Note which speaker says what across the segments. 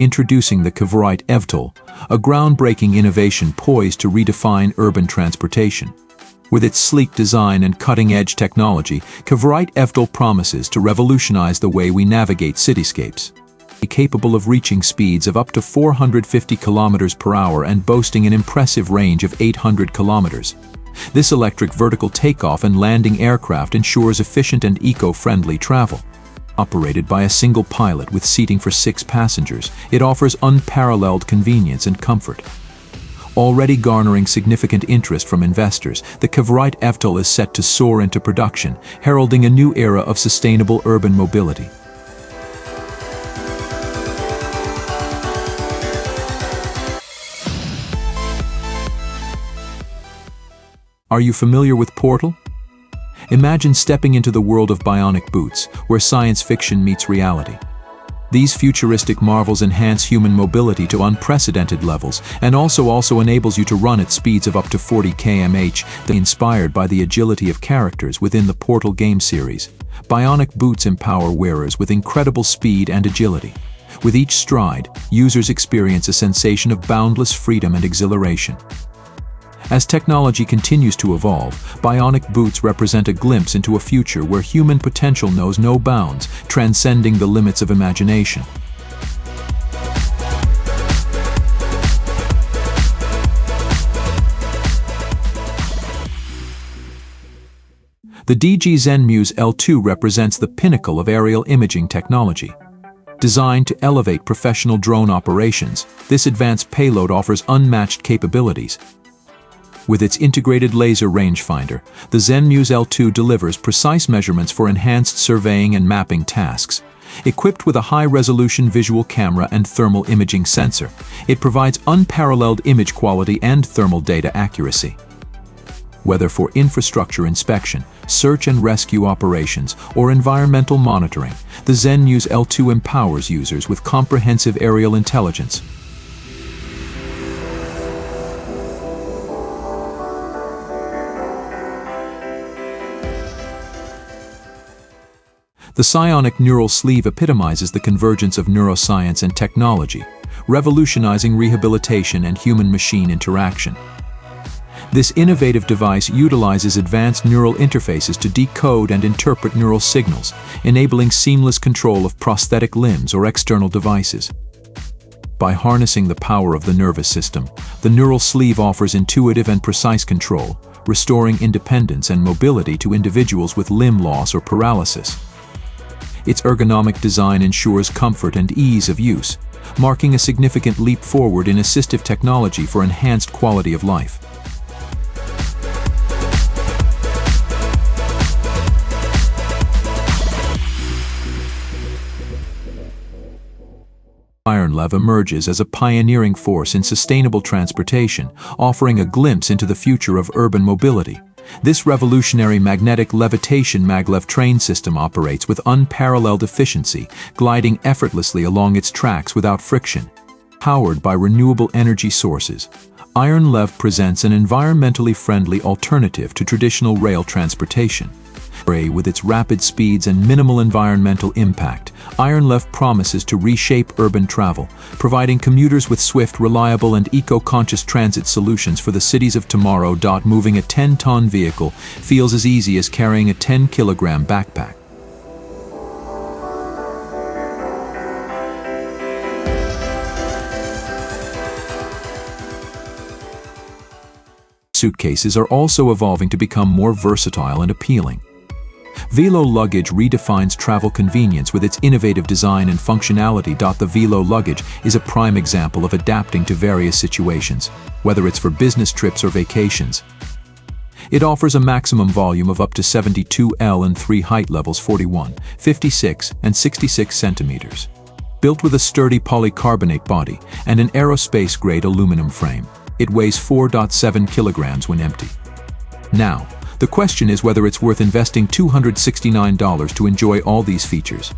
Speaker 1: Introducing the Cavorite EVTOL, a groundbreaking innovation poised to redefine urban transportation. With its sleek design and cutting-edge technology, Cavorite EVTOL promises to revolutionize the way we navigate cityscapes. Capable of reaching speeds of up to 450 km per hour and boasting an impressive range of 800 kilometers. This electric vertical takeoff and landing aircraft ensures efficient and eco-friendly travel. Operated by a single pilot with seating for 6 passengers, it offers unparalleled convenience and comfort. Already garnering significant interest from investors, the Cavorite EVTOL is set to soar into production, heralding a new era of sustainable urban mobility. Are you familiar with Portal? Imagine stepping into the world of Bionic Boots, where science fiction meets reality. These futuristic marvels enhance human mobility to unprecedented levels and also enables you to run at speeds of up to 40 km/h, inspired by the agility of characters within the Portal game series. Bionic Boots empower wearers with incredible speed and agility. With each stride, users experience a sensation of boundless freedom and exhilaration. As technology continues to evolve, Bionic Boots represent a glimpse into a future where human potential knows no bounds, transcending the limits of imagination. The DJI Zenmuse L2 represents the pinnacle of aerial imaging technology. Designed to elevate professional drone operations, this advanced payload offers unmatched capabilities. With its integrated laser rangefinder, the Zenmuse L2 delivers precise measurements for enhanced surveying and mapping tasks. Equipped with a high-resolution visual camera and thermal imaging sensor, it provides unparalleled image quality and thermal data accuracy. Whether for infrastructure inspection, search and rescue operations, or environmental monitoring, the Zenmuse L2 empowers users with comprehensive aerial intelligence. The Cionic neural sleeve epitomizes the convergence of neuroscience and technology, revolutionizing rehabilitation and human-machine interaction. This innovative device utilizes advanced neural interfaces to decode and interpret neural signals, enabling seamless control of prosthetic limbs or external devices. By harnessing the power of the nervous system, the neural sleeve offers intuitive and precise control, restoring independence and mobility to individuals with limb loss or paralysis. Its ergonomic design ensures comfort and ease of use, marking a significant leap forward in assistive technology for enhanced quality of life. Ironlev emerges as a pioneering force in sustainable transportation, offering a glimpse into the future of urban mobility. This revolutionary magnetic levitation maglev train system operates with unparalleled efficiency, gliding effortlessly along its tracks without friction. Powered by renewable energy sources, Ironlev presents an environmentally friendly alternative to traditional rail transportation. With its rapid speeds and minimal environmental impact, Ironlev promises to reshape urban travel, providing commuters with swift, reliable, and eco-conscious transit solutions for the cities of tomorrow. Moving a 10-ton vehicle feels as easy as carrying a 10-kilogram backpack. Suitcases are also evolving to become more versatile and appealing. VELO Luggage redefines travel convenience with its innovative design and functionality. The VELO Luggage is a prime example of adapting to various situations, whether it's for business trips or vacations. It offers a maximum volume of up to 72 L and 3 height levels 41, 56, and 66 centimeters. Built with a sturdy polycarbonate body and an aerospace-grade aluminum frame, it weighs 4.7 kilograms when empty. Now, the question is whether it's worth investing $269 to enjoy all these features.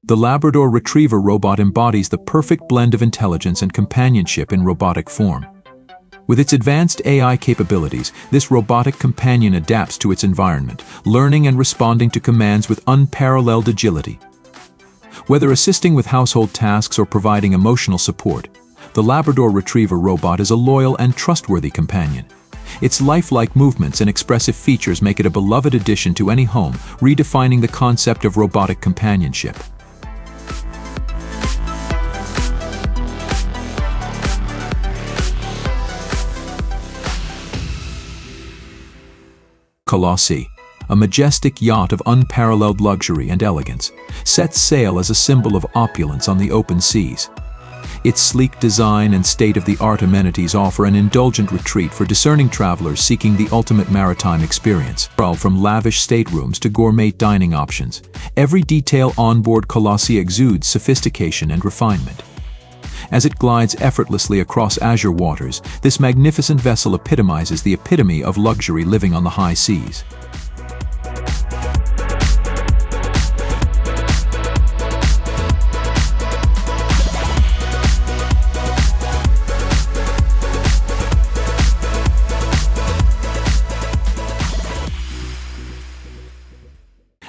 Speaker 1: The Labrador Retriever robot embodies the perfect blend of intelligence and companionship in robotic form. With its advanced AI capabilities, this robotic companion adapts to its environment, learning and responding to commands with unparalleled agility. Whether assisting with household tasks or providing emotional support, the Labrador Retriever robot is a loyal and trustworthy companion. Its lifelike movements and expressive features make it a beloved addition to any home, redefining the concept of robotic companionship. Colossea, a majestic yacht of unparalleled luxury and elegance, sets sail as a symbol of opulence on the open seas. Its sleek design and state-of-the-art amenities offer an indulgent retreat for discerning travelers seeking the ultimate maritime experience. From lavish staterooms to gourmet dining options, every detail onboard Colossea exudes sophistication and refinement. As it glides effortlessly across azure waters, this magnificent vessel epitomizes the epitome of luxury living on the high seas.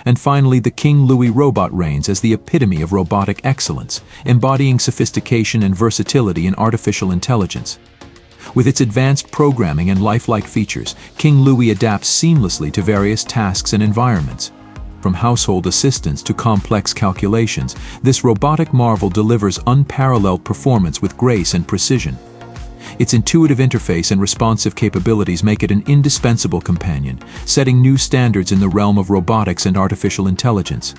Speaker 1: And finally, the King Louie robot reigns as the epitome of robotic excellence, embodying sophistication and versatility in artificial intelligence. With its advanced programming and lifelike features, King Louie adapts seamlessly to various tasks and environments. From household assistance to complex calculations, this robotic marvel delivers unparalleled performance with grace and precision. Its intuitive interface and responsive capabilities make it an indispensable companion, setting new standards in the realm of robotics and artificial intelligence.